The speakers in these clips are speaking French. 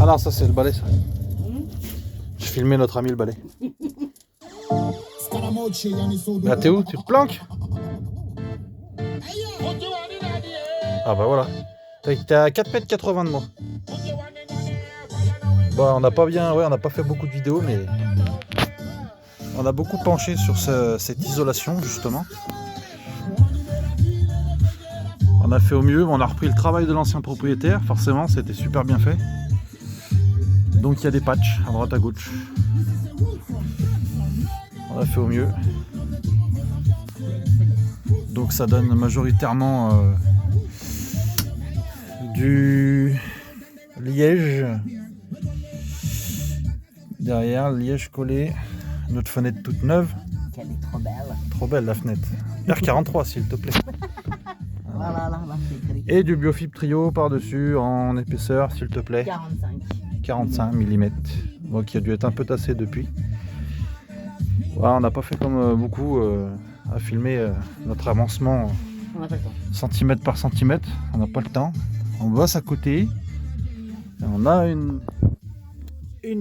Ah non, ça c'est le balai ça. Je filmais notre ami le balai. Là t'es où? Tu te planques? Ah bah voilà. T'es à 4,80 m de moi. Bon, on n'a pas bien, ouais, on n'a pas fait beaucoup de vidéos, mais on a beaucoup penché sur cette isolation justement. On a fait au mieux, on a repris le travail de l'ancien propriétaire, forcément c'était super bien fait. Donc il y a des patchs à droite à gauche. On a fait au mieux. Donc ça donne majoritairement du liège. Derrière, liège collé. Notre fenêtre toute neuve. Elle est trop belle. Trop belle la fenêtre. R43 s'il te plaît. Voilà, là, c'est écrit. Et du biofibre trio par-dessus en épaisseur s'il te plaît. 45 mm. Bon, qui a dû être un peu tassé depuis. Voilà, on n'a pas fait comme beaucoup à filmer notre avancement On n'a pas le temps. centimètre par centimètre. On n'a pas le temps. On bosse à côté. Et on a une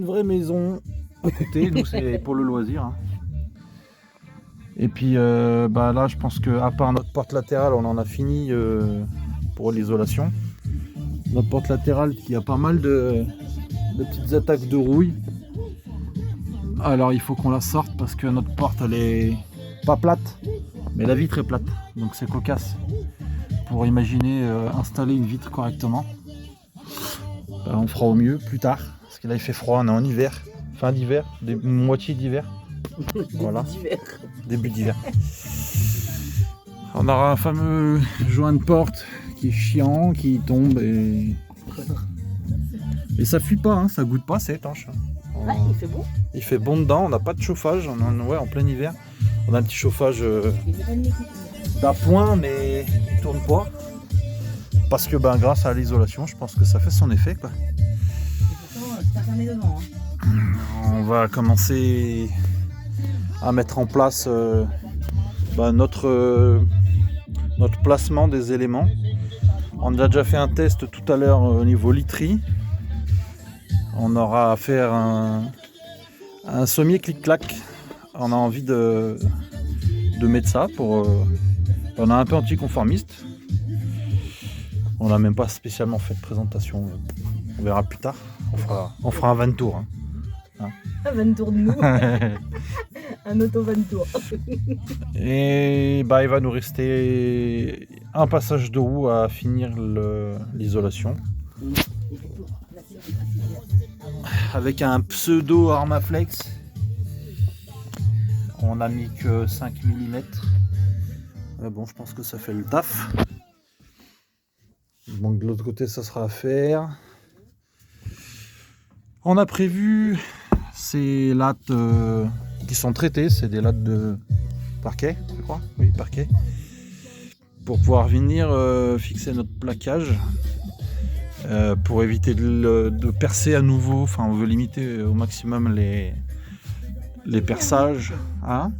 vraie maison à côté. Nous, c'est pour le loisir. Hein. Et puis bah là, je pense qu'à part notre porte latérale, on en a fini pour l'isolation. Notre porte latérale qui a pas mal de petites attaques de rouille. Alors il faut qu'on la sorte parce que notre porte elle est pas plate, mais la vitre est plate. Donc c'est cocasse pour imaginer installer une vitre correctement. On fera au mieux plus tard parce que là il fait froid, on est en hiver, fin d'hiver, moitié d'hiver. Voilà, début d'hiver. On aura un fameux joint de porte qui est chiant, qui tombe et ça fuit pas, hein, ça goûte pas, c'est étanche. Ouais, il fait beau. Il fait bon dedans, on n'a pas de chauffage, on est ouais, en plein hiver. On a un petit chauffage d'appoint mais il tourne pas. Parce que ben, grâce à l'isolation, je pense que ça fait son effet, quoi. On va commencer à mettre en place ben, notre placement des éléments. On a déjà fait un test tout à l'heure au niveau literie. On aura à faire un sommier clic-clac. On a envie de mettre ça pour... on est un peu anticonformiste. On n'a même pas spécialement fait de présentation. On verra plus tard. On fera un 20 tours. Hein. Un 20 tours de nous. Un auto 20 tours. Et bah, il va nous rester un passage de roue à finir l'isolation. Avec un pseudo Armaflex. On a mis que 5 mm. Mais bon, je pense que ça fait le taf. Donc de l'autre côté, ça sera à faire. On a prévu ces lattes qui sont traitées. C'est des lattes de parquet, je crois. Oui, parquet. Pour pouvoir venir fixer notre plaquage. Pour éviter de percer à nouveau. Enfin, on veut limiter au maximum les perçages. Hein,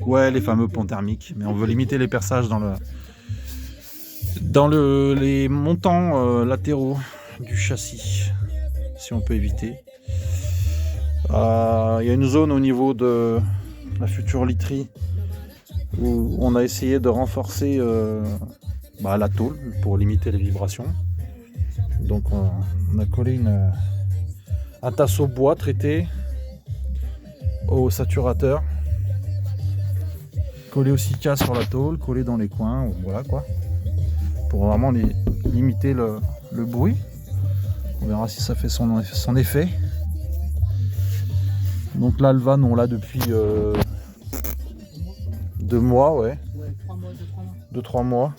ouais, les fameux ponts thermiques. Mais on veut limiter les perçages dans les montants latéraux du châssis, si on peut éviter. Il y a une zone au niveau de la future literie où on a essayé de renforcer la tôle pour limiter les vibrations. Donc on a collé un tasseau bois traité au saturateur, collé aussi casse sur la tôle, collé dans les coins, voilà quoi. Pour vraiment limiter le bruit. On verra si ça fait son effet. Donc là le van on l'a depuis 2 mois, ouais. 2-3 mois.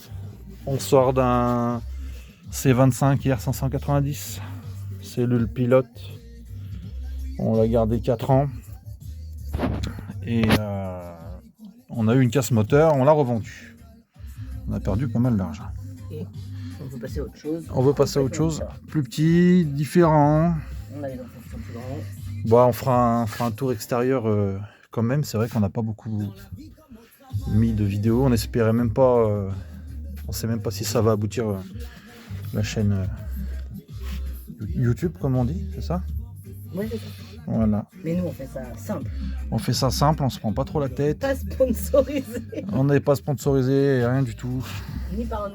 On sort d'un C25 R590. Cellule pilote. On l'a gardé 4 ans. Et on a eu une casse moteur, on l'a revendu. On a perdu pas mal d'argent. Et on veut passer à autre chose. On veut passer à autre chose, plus petit, différent. On a les enfants qui sont plus grands. Bon, on fera un tour extérieur quand même. C'est vrai qu'on n'a pas beaucoup mis de vidéos. On espérait même pas. On sait même pas si ça va aboutir la chaîne YouTube, comme on dit, c'est ça? Ouais, c'est ça. Voilà. Mais nous, on fait ça simple. On fait ça simple, on se prend pas trop la tête. Pas sponsorisé. On n'est pas sponsorisé, rien du tout. Ni par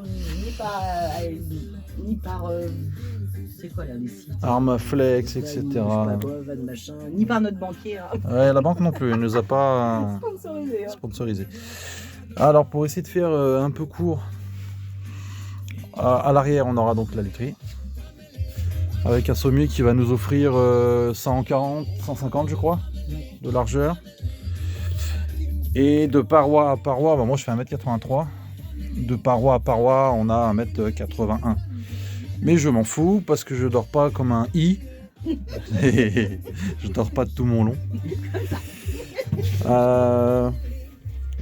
c'est quoi là, les sites Armaflex, etc. Je sais pas quoi, Van machin. Ni par notre banquier. Hein. Ouais, la banque non plus, elle nous a pas Sponsorisé. Hein. sponsorisé. Alors pour essayer de faire un peu court, à l'arrière on aura donc la laiterie. Avec un sommier qui va nous offrir 140, 150 je crois, de largeur. Et de paroi à paroi, bah moi je fais 1m83. De paroi à paroi, on a 1m81. Mais je m'en fous parce que je dors pas comme un i. Je dors pas de tout mon long.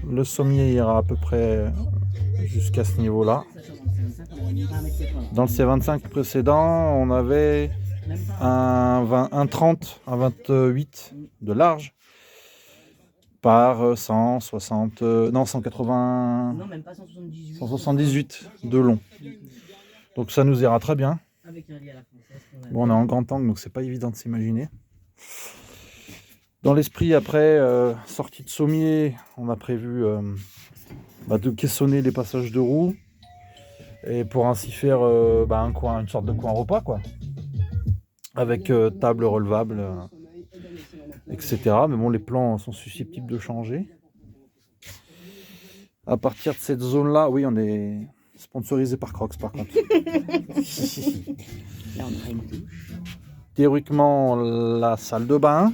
Le sommier ira à peu près jusqu'à ce niveau-là. Dans le C25 précédent, on avait un 30, un 28 de large par 160, non 180, Non, même pas 178. 178 de long. Donc ça nous ira très bien. Avec un lit à la française. Bon, on est en grand angle, donc c'est pas évident de s'imaginer. Dans l'esprit, après, sortie de sommier, on a prévu de caissonner les passages de roues. Et pour ainsi faire un coin, une sorte de coin repas, quoi. Avec table relevable, etc. Mais bon, les plans sont susceptibles de changer. À partir de cette zone-là, oui, on est sponsorisé par Crocs, par contre. Là, on aura une douche. Théoriquement, la salle de bain.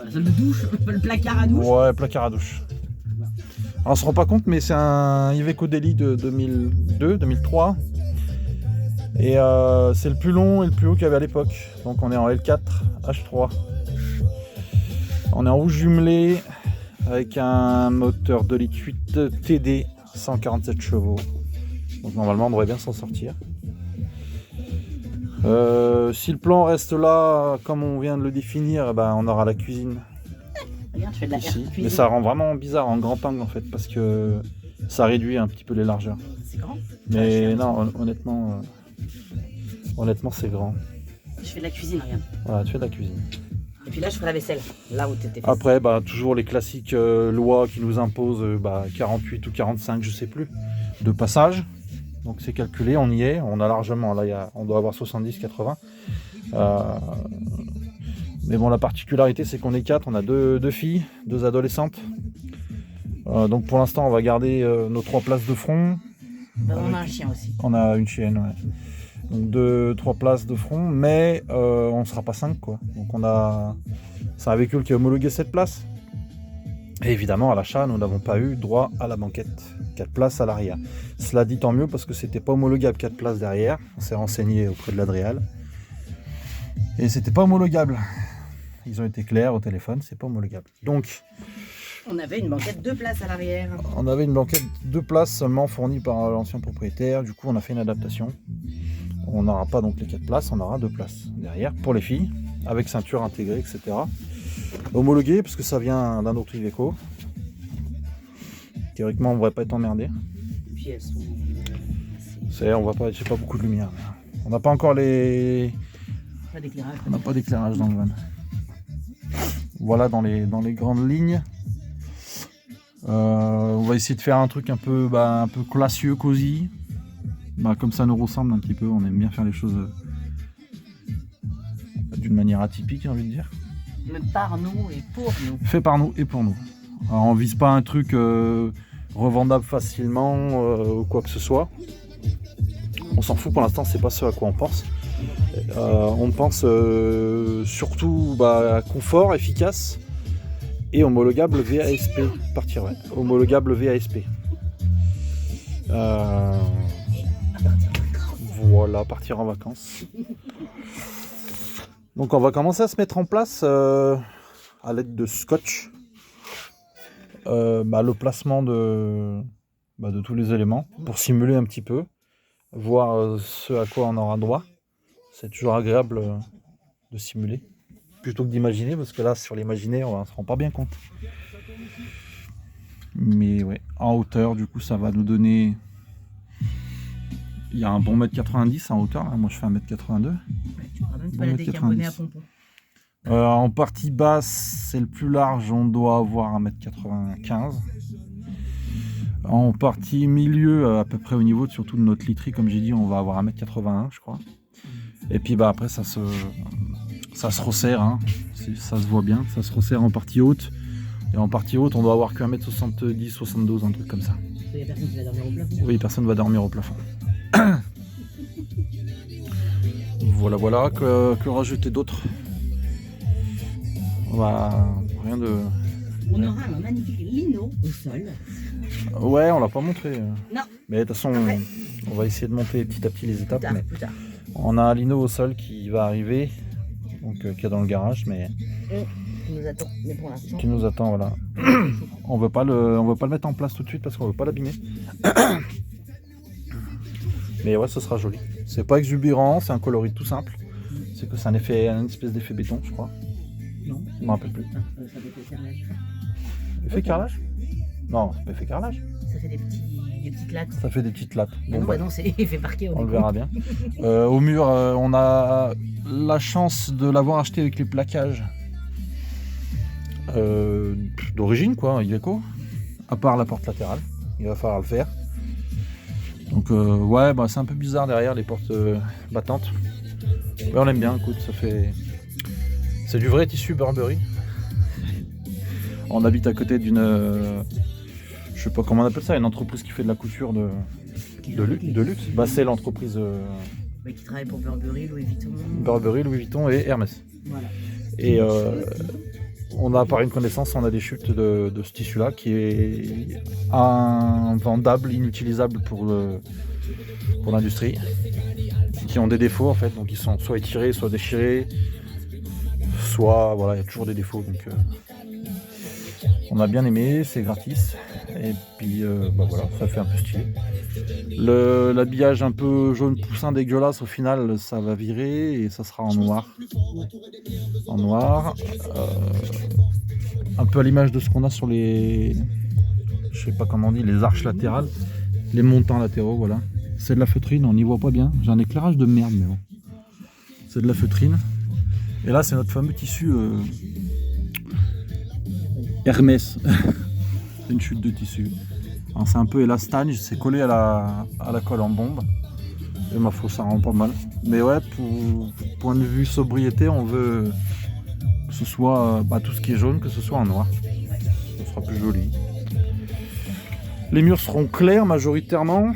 La salle de douche, le placard à douche. Ouais, placard à douche. Alors, on se rend pas compte, mais c'est un Iveco Daily de 2002-2003. Et c'est le plus long et le plus haut qu'il y avait à l'époque. Donc on est en L4 H3. On est en roue jumelée avec un moteur 2,8 litres TD 147 chevaux. Donc normalement on devrait bien s'en sortir. Si le plan reste là comme on vient de le définir, on aura la cuisine. Regarde, je fais de la Ici. cuisine. Mais ça rend vraiment bizarre en grand angle en fait parce que ça réduit un petit peu les largeurs. C'est grand. Mais non, honnêtement c'est grand. Je fais de la cuisine, regarde. Voilà, tu fais de la cuisine. Et puis là, je ferai la vaisselle. Là où t'étais. Après, toujours les classiques lois qui nous imposent 48 ou 45, je sais plus, de passage. Donc c'est calculé, on y est, on a largement, là on doit avoir 70, 80. Mais bon, la particularité c'est qu'on est 4, on a deux filles, 2 adolescentes. Donc pour l'instant on va garder nos 3 places de front. On a un chien aussi. On a une chienne, ouais. Donc 3 places de front, mais on sera pas 5 quoi. Donc c'est un véhicule qui est homologué 7 places. Et évidemment à l'achat nous n'avons pas eu droit à la banquette, 4 places à l'arrière. Cela dit tant mieux parce que c'était pas homologable 4 places derrière. On s'est renseigné auprès de l'Adréal. Et c'était pas homologable. Ils ont été clairs au téléphone, c'est pas homologable. Donc on avait une banquette 2 places à l'arrière. On avait une banquette 2 places seulement fournie par l'ancien propriétaire. Du coup on a fait une adaptation. On n'aura pas donc les 4 places, on aura 2 places derrière pour les filles, avec ceinture intégrée, etc. Homologué, parce que ça vient d'un autre Iveco. Théoriquement, on ne devrait pas être emmerdé. Et puis elles sont. On voit pas, j'ai pas beaucoup de lumière. On n'a pas encore les. Pas d'éclairage. On n'a pas d'éclairage dans le van. Voilà dans les grandes lignes. On va essayer de faire un truc un peu classieux, cosy. Comme ça nous ressemble un petit peu, on aime bien faire les choses d'une manière atypique, j'ai envie de dire. Mais par nous et pour nous. Fait par nous et pour nous. Alors, on vise pas un truc revendable facilement ou quoi que ce soit. On s'en fout pour l'instant, c'est pas ce à quoi on pense. On pense surtout confort, efficace et homologable VASP. Partir, ouais. Homologable VASP. Voilà, partir en vacances. Donc on va commencer à se mettre en place à l'aide de scotch le placement de tous les éléments pour simuler un petit peu, voir ce à quoi on aura droit. C'est toujours agréable de simuler plutôt que d'imaginer, parce que là sur l'imaginaire on ne se rend pas bien compte. Mais ouais, en hauteur du coup ça va nous donner Il y a un bon 1m90 en hauteur, là. Moi je fais 1m82. Ouais, tu pourras même te Bon, balader avec un 1m90. bonnet à pompon. En partie basse, c'est le plus large, on doit avoir 1m95. En partie milieu, à peu près au niveau surtout de notre literie, comme j'ai dit, on va avoir 1m81 je crois. Et puis bah après ça se resserre, hein. Ça se voit bien, ça se resserre en partie haute. Et en partie haute, on doit avoir que 1m70, 72, un truc comme ça. Il y a personne qui va dormir au plafond. Oui, personne ne va dormir au plafond. Voilà, que rajouter d'autre? Rien de... On aura un magnifique lino au sol. Ouais, on l'a pas montré. Non. Mais de toute façon, Après. on va essayer de monter petit à petit les étapes. Mais Plus tard. on a un lino au sol qui va arriver, donc qui est dans le garage, mais Qui nous attend. Mais pour l'instant. qui nous attend, voilà. On veut pas le mettre en place tout de suite parce qu'on veut pas l'abîmer. Mais ouais, ce sera joli. C'est pas exubérant, c'est un coloris tout simple. C'est que c'est une espèce d'effet béton, je crois. Non. Je me rappelle plus. Ça fait des carrelages. Effet carrelage? Non, c'est pas effet carrelage. Ça fait des petites lattes. Ça fait des petites lattes. Ah non, bah non, c'est effet parquet. On le verra bien. Au mur, on a la chance de l'avoir acheté avec les plaquages d'origine, quoi, Iveco. À part la porte latérale, il va falloir le faire. Donc ouais, bah, c'est un peu bizarre derrière les portes battantes. Ouais, on aime bien, écoute, ça fait... C'est du vrai tissu Burberry. On habite à côté d'une... je sais pas comment on appelle ça, une entreprise qui fait de la couture de luxe. Bah, c'est l'entreprise Mais qui travaille pour Burberry, Louis Vuitton. Burberry, Louis Vuitton et Hermès. Voilà. Et on a par une connaissance, on a des chutes de ce tissu-là qui est invendable, inutilisable pour l'industrie, qui ont des défauts en fait, donc ils sont soit étirés, soit déchirés, soit voilà, il y a toujours des défauts. Donc on a bien aimé, c'est gratis, et puis bah voilà, ça fait un peu stylé. L'habillage un peu jaune poussin dégueulasse, au final ça va virer et ça sera en noir. En noir, un peu à l'image de ce qu'on a sur les, je sais pas comment on dit, les arches latérales, les montants latéraux, voilà. C'est de la feutrine, on n'y voit pas bien, j'ai un éclairage de merde mais bon. C'est de la feutrine. Et là c'est notre fameux tissu Hermès. C'est une chute de tissu. C'est un peu élastange, c'est collé à la colle en bombe. Et ma foi, ça rend pas mal. Mais ouais, pour point de vue sobriété, on veut que ce soit tout ce qui est jaune, que ce soit en noir. Ce sera plus joli. Les murs seront clairs majoritairement.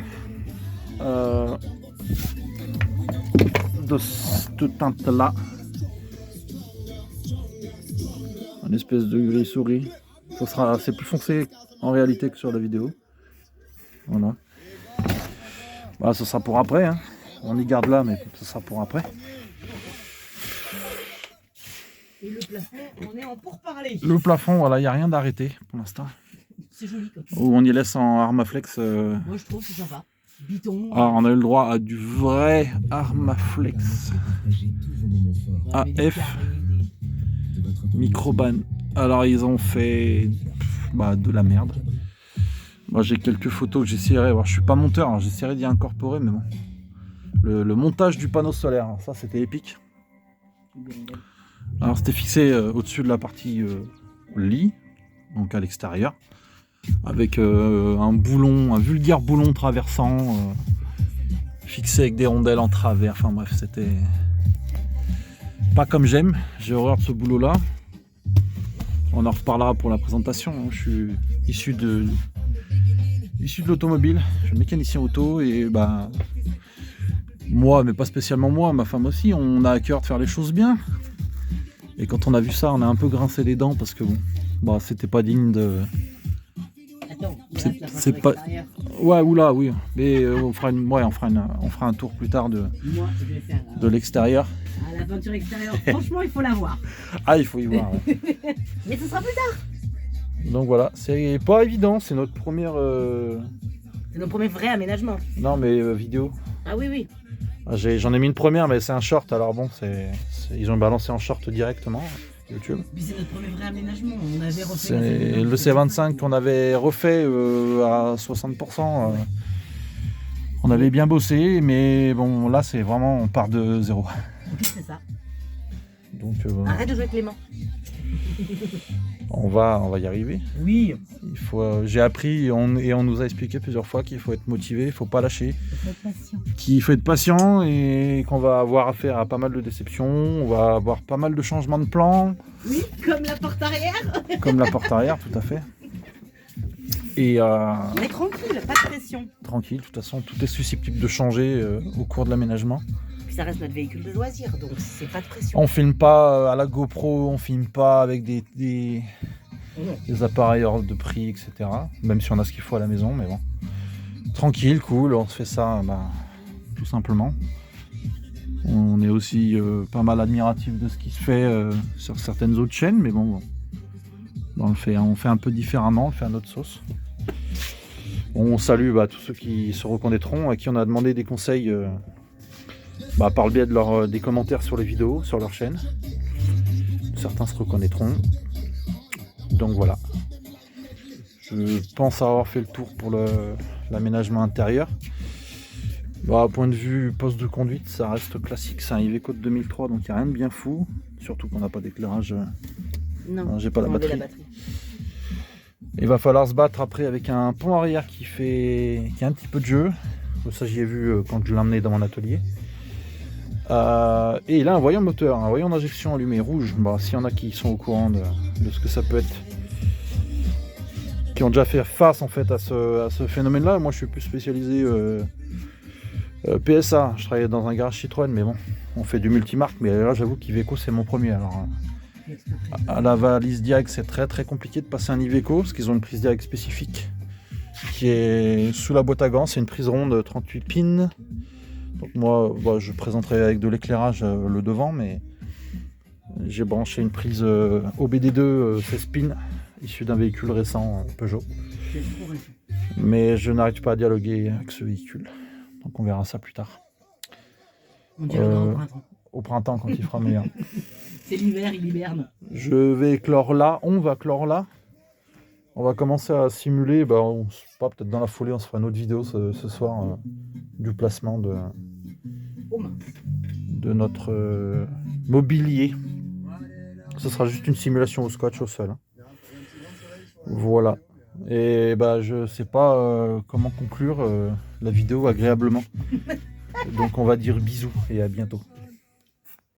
De cette teinte-là. Une espèce de gris souris. C'est plus foncé en réalité que sur la vidéo. Voilà. Bah, ce sera pour après, hein. On y garde là, mais ce sera pour après. Et le plafond, on est en pourparlers. Le plafond, voilà, il n'y a rien d'arrêté pour l'instant. C'est joli comme ça. Ou on y laisse en Armaflex. Moi je trouve que c'est sympa. Biton. Ah, on a eu le droit à du vrai Armaflex. AF Microban. Alors ils ont fait de la merde. Moi j'ai quelques photos que j'essaierai. Je suis pas monteur, hein, j'essaierai d'y incorporer, mais bon. Le montage du panneau solaire, ça c'était épique. Alors c'était fixé au-dessus de la partie lit, donc à l'extérieur, avec un vulgaire boulon traversant, fixé avec des rondelles en travers. Enfin bref, c'était pas comme j'aime. J'ai horreur de ce boulot-là. On en reparlera pour la présentation. Hein. Je suis issu de l'automobile. Je suis mécanicien auto et moi, mais pas spécialement moi, ma femme aussi, on a à cœur de faire les choses bien. Et quand on a vu ça, on a un peu grincé les dents parce que c'était pas digne de. Attends, c'est pas. Ouais, oula, oui. Mais on fera un tour plus tard de l'extérieur. La peinture extérieure, franchement, il faut la voir. Ah, il faut y voir. Ouais. Mais ce sera plus tard. Donc voilà, c'est pas évident, c'est notre première. C'est notre premier vrai aménagement. Non, mais vidéo. Ah oui, oui. J'en ai mis une première, mais c'est un short, alors bon, ils ont balancé en short directement, YouTube. Puis c'est notre premier vrai aménagement, on avait refait. C'est le C25 qu'on avait refait à 60%. On avait bien bossé, mais bon, là, c'est vraiment, on part de zéro. C'est ça. Donc, Arrête de jouer avec les mains. on va y arriver. Oui. J'ai appris et on nous a expliqué plusieurs fois qu'il faut être motivé, il faut pas lâcher, Faut être patient. qu'il faut être patient et qu'on va avoir affaire à pas mal de déceptions, on va avoir pas mal de changements de plans. Oui, comme la porte arrière. Comme la porte arrière, tout à fait. Et Mais tranquille, pas de pression. tranquille, de toute façon, tout est susceptible de changer au cours de l'aménagement. Puis ça reste notre véhicule de loisir, donc c'est pas de pression. On filme pas à la GoPro, on filme pas avec des appareils hors de prix, etc. Même si on a ce qu'il faut à la maison, mais bon. Tranquille, cool, on se fait ça tout simplement. On est aussi pas mal admiratif de ce qui se fait sur certaines autres chaînes, mais bon, on fait un peu différemment, on le fait à notre sauce. On salue tous ceux qui se reconnaîtront, à qui on a demandé des conseils par le biais de des commentaires sur les vidéos, sur leur chaîne. Certains se reconnaîtront. Donc voilà. Je pense avoir fait le tour pour l'aménagement intérieur. Point de vue poste de conduite, ça reste classique. C'est un Iveco de 2003, donc il n'y a rien de bien fou. Surtout qu'on n'a pas d'éclairage. Non, j'ai pas la faut enlever batterie. Il va falloir se battre après avec un pont arrière qui a un petit peu de jeu. Ça j'y ai vu quand je l'ai emmené dans mon atelier. Et il a un voyant moteur, un voyant d'injection allumé rouge. S'il y en a qui sont au courant de ce que ça peut être, qui ont déjà fait face en fait à ce phénomène-là. Moi je suis plus spécialisé PSA. Je travaillais dans un garage Citroën, mais bon, on fait du multimarque. Mais là j'avoue qu'Iveco c'est mon premier. Alors à la valise Diag, c'est très très compliqué de passer un Iveco parce qu'ils ont une prise Diag spécifique qui est sous la boîte à gants. C'est une prise ronde 38 pins. Donc moi, je présenterai avec de l'éclairage le devant, mais j'ai branché une prise OBD2 16 pins issue d'un véhicule récent Peugeot. Mais je n'arrive pas à dialoguer avec ce véhicule. Donc on verra ça plus tard. On dialoguera au printemps. Au printemps quand il fera meilleur. C'est l'hiver, il hiberne. Je vais clore là, on va clore là. On va commencer à simuler, peut-être dans la foulée, on se fera une autre vidéo ce soir du placement de notre mobilier. Ce sera juste une simulation au scotch au sol. Voilà. Et je sais pas comment conclure la vidéo agréablement. Donc on va dire bisous et à bientôt.